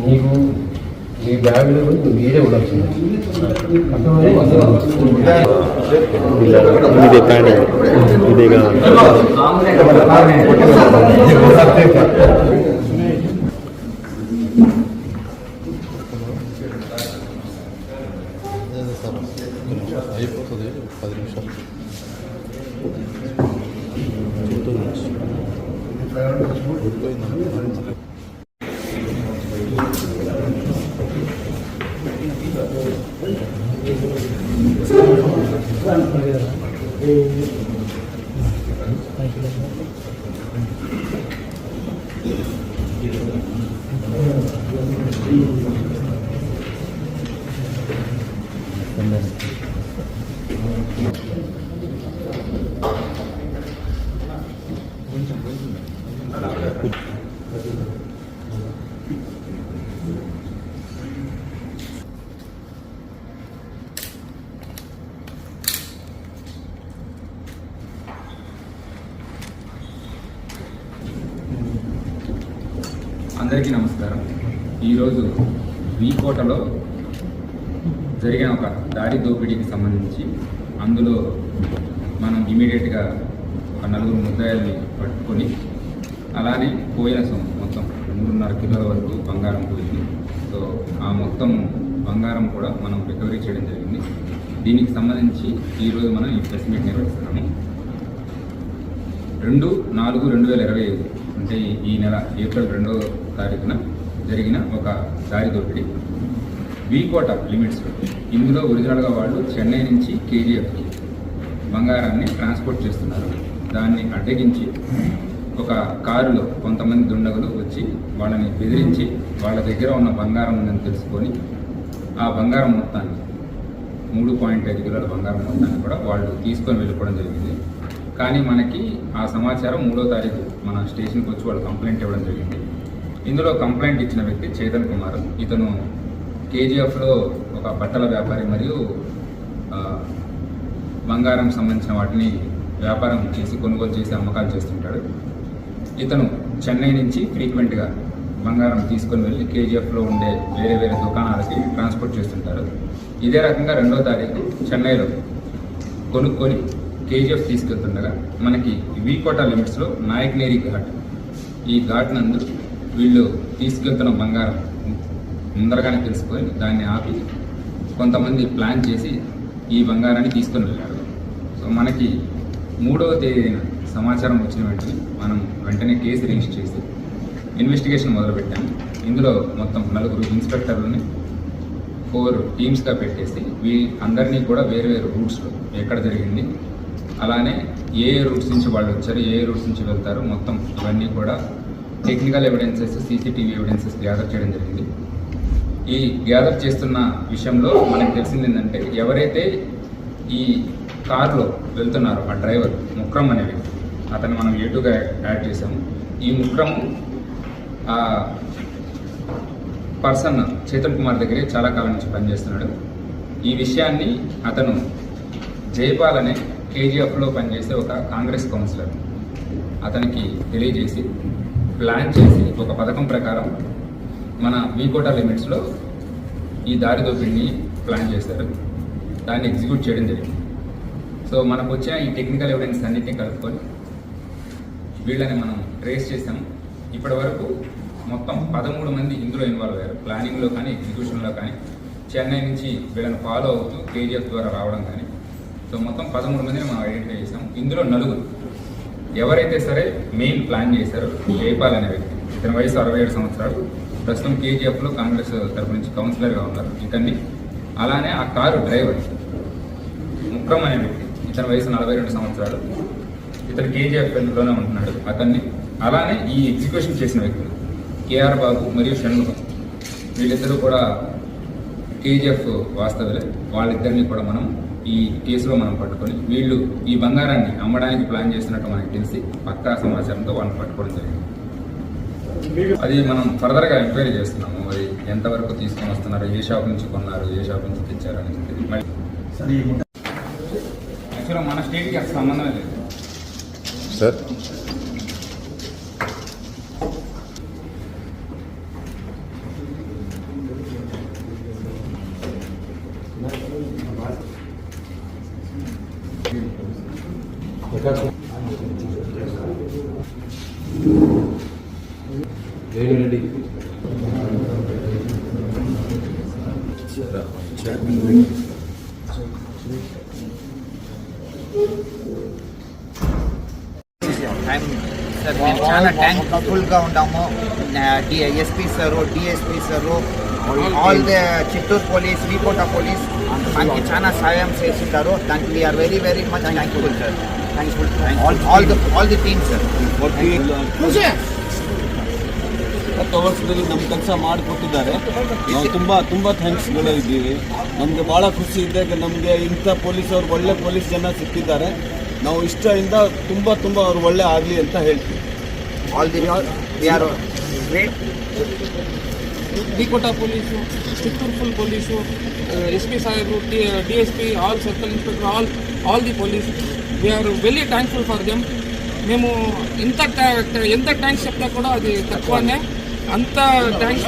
నీకు ఈ బ్యాగ్లో మీరే ఉండొచ్చింది ఇదే అయిపోతుంది 10 నిమిషాలు అందరికీ నమస్కారం. ఈరోజు వీకోటలో జరిగిన ఒక దారి దోపిడీకి సంబంధించి అందులో మనం ఇమీడియట్గా ఒక 4 ముద్దాయిల్ని పట్టుకొని అలానే పోయిన మొత్తం 3.5 కిలోల వరకు బంగారం పోయింది. సో ఆ మొత్తం బంగారం కూడా మనం రికవరీ చేయడం జరిగింది. దీనికి సంబంధించి ఈరోజు మనం ఈ ప్రెస్ మీట్ నిర్వహిస్తున్నాము. 2/4/2025 అంటే ఈ నెల ఏప్రిల్ 2వ తారీఖున జరిగిన ఒక దారి దోపిడీ వీకోట లిమిట్స్లో. ఇందులో ఒరిజినల్గా వాళ్ళు చెన్నై నుంచి కేజీఎఫ్కి బంగారాన్ని ట్రాన్స్పోర్ట్ చేస్తున్నారు. దాన్ని అడ్డగించి ఒక కారులో కొంతమంది దుండగులు వచ్చి వాళ్ళని బెదిరించి వాళ్ళ దగ్గర ఉన్న బంగారం ఉందని తెలుసుకొని ఆ బంగారం మొత్తాన్ని 3.5 కిలోల బంగారం మొత్తాన్ని కూడా వాళ్ళు తీసుకొని వెళ్ళిపోవడం జరిగింది. కానీ మనకి ఆ సమాచారం 3వ తారీఖు మన స్టేషన్కి వచ్చి వాళ్ళు కంప్లైంట్ ఇవ్వడం జరిగింది. ఇందులో కంప్లైంట్ ఇచ్చిన వ్యక్తి చేతన్ కుమార్. ఇతను కేజీఎఫ్లో ఒక బట్టల వ్యాపారి మరియు బంగారం సంబంధించిన వాటిని వ్యాపారం చేసి కొనుగోలు చేసి అమ్మకాలు చేస్తుంటాడు. ఇతను చెన్నై నుంచి ఫ్రీక్వెంట్గా బంగారం తీసుకొని వెళ్ళి కేజీఎఫ్లో ఉండే వేరే వేరే దుకాణాలకి ట్రాన్స్పోర్ట్ చేస్తుంటారు. ఇదే రకంగా 2వ తారీఖు చెన్నైలో కొనుక్కొని కేజీఎఫ్ తీసుకెళ్తుండగా మనకి వీకోట లిమిట్స్లో నాయక్నేరి ఘాట్, ఈ ఘాట్ నందు వీళ్ళు తీసుకెళ్తున్న బంగారం ముందరగానే తెలుసుకొని దాన్ని ఆపి కొంతమంది ప్లాన్ చేసి ఈ బంగారాన్ని తీసుకొని వెళ్ళారు. సో మనకి 3వ తేదీన సమాచారం వచ్చిన వెంటనే కేసు రిజిస్టర్ చేసి ఇన్వెస్టిగేషన్ మొదలుపెట్టాము. ఇందులో మొత్తం 4 ఇన్స్పెక్టర్లని 4 టీమ్స్గా పెట్టేసి అందరినీ కూడా వేరు వేరు రూట్స్లో ఎక్కడ జరిగింది, అలానే ఏ రూట్స్ నుంచి వాళ్ళు వచ్చారు, ఏ రూట్స్ నుంచి వెళ్తారు, మొత్తం ఇవన్నీ కూడా technical evidences, CCTV evidences gather చేయడం జరిగింది. ఈ గ్యాదర్ చేస్తున్న విషయంలో మనకు తెలిసింది ఏంటంటే, ఎవరైతే ఈ కారులో వెళ్తున్నారో ఆ డ్రైవర్ ముక్రమ్ అనే వ్యక్తి, అతను మనం ఏటుగా యాడ్ చేసాము. ఈ ముక్రమ్ పర్సన్ చేతన్ కుమార్ దగ్గరే చాలా కాలం నుంచి పనిచేస్తున్నాడు. ఈ విషయాన్ని అతను జైపాల్ అనే కేజీఎఫ్లో పనిచేసే ఒక కాంగ్రెస్ కౌన్సిలర్ అతనికి తెలియజేసి ప్లాన్ చేసి ఒక పథకం ప్రకారం మన వీకోట లిమిట్స్లో ఈ దారి దోపిడిని ప్లాన్ చేశారు. దాన్ని ఎగ్జిక్యూట్ చేయడం జరిగింది. సో మనకు వచ్చిన ఈ టెక్నికల్ ఎవిడెన్స్ అన్నింటినీ కలుపుకొని వీళ్ళని మనం ట్రేస్ చేసాము. ఇప్పటి వరకు మొత్తం 13 మంది ఇందులో ఇన్వాల్వ్ అయ్యారు. ప్లానింగ్లో కానీ ఎగ్జిక్యూషన్లో కానీ చెన్నై నుంచి వీళ్ళని ఫాలో అవుతూ కేజీఎఫ్ ద్వారా రావడం కానీ. సో మొత్తం 13 మందిని మనం ఐడెంటిఫై చేసాము. ఇందులో 4 ఎవరైతే సరే మెయిన్ ప్లాన్ చేశారో జైపాల్ అనే వ్యక్తి, ఇతని వయసు 67 సంవత్సరాలు, ప్రస్తుతం కేజీఎఫ్లో కాంగ్రెస్ తరపు నుంచి కౌన్సిలర్గా ఉన్నారు ఇతన్ని. అలానే ఆ కారు డ్రైవర్ ముక్రమ్ అనే వ్యక్తి, ఇతని వయసు 42 సంవత్సరాలు, ఇతను కేజీఎఫ్లోనే ఉంటున్నాడు అతన్ని. అలానే ఈ ఎగ్జిక్యూషన్ చేసిన వ్యక్తులు కేఆర్ బాబు మరియు షణ్ముఖం, వీళ్ళిద్దరూ కూడా కేజీఎఫ్ వాస్తవులే. వాళ్ళిద్దరిని కూడా మనం ఈ కేసులో మనం పట్టుకొని వీళ్ళు ఈ బంగారాన్ని అమ్మడానికి ప్లాన్ చేస్తున్నట్టు మనకి తెలిసి పక్కా సమాచారంతో వాళ్ళని పట్టుకోవడం జరిగింది. అది మనం ఫర్దర్గా ఎంక్వైరీ చేస్తున్నాము. అది ఎంతవరకు తీసుకొని వస్తున్నారు, ఏ షాప్ నుంచి కొన్నారు, ఏ షాప్ నుంచి తెచ్చారు అనేది. మళ్ళీ యాక్చువల్గా మన స్టేట్కి అసలు సంబంధమే లేదు సార్. రెడ్డి సార్ మేము చాలా థ్యాంక్ఫుల్గా ఉన్నాము SP sir DSP sir all the Chittoor police Vikota police మనకి చాలా సాయం చేస్తుంటారు దానికి we are very very much thankful sir all the team sir ಹತ್ತು ವರ್ಷದಲ್ಲಿ ನಮ್ಮ ಕೆಲಸ ಮಾಡಿಕೊಟ್ಟಿದ್ದಾರೆ. ನಾವು ತುಂಬ ಥ್ಯಾಂಕ್ಸ್ಗಳು ಇದ್ದೀವಿ. ನಮಗೆ ಭಾಳ ಖುಷಿ ಇದೆ. ನಮಗೆ ಇಂಥ ಪೊಲೀಸವ್ರು ಒಳ್ಳೆ ಪೊಲೀಸ್ ಜನ ಸಿಕ್ಕಿದ್ದಾರೆ. ನಾವು ಇಷ್ಟದಿಂದ ತುಂಬ ಅವ್ರು ಒಳ್ಳೆ ಆಗಲಿ ಅಂತ ಹೇಳ್ತೀವಿ. Vikota police, Chittoor full police, S P ಸಾಹೇಬರು, DSP, all circle inspector, all the police, we are very thankful for them. మేము ఎంత థ్యాంక్స్ చెప్తా కూడా అది తక్కువనే. అంత థ్యాంక్స్.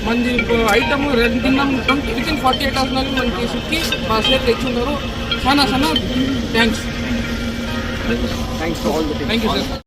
మంది ఐటమ్ తిన్నాం వితిన్ 48 అవర్స్లో మనకి సిక్కి మా సేఫ్ తెచ్చున్నారు. చాలా థ్యాంక్స్. Thank you sir.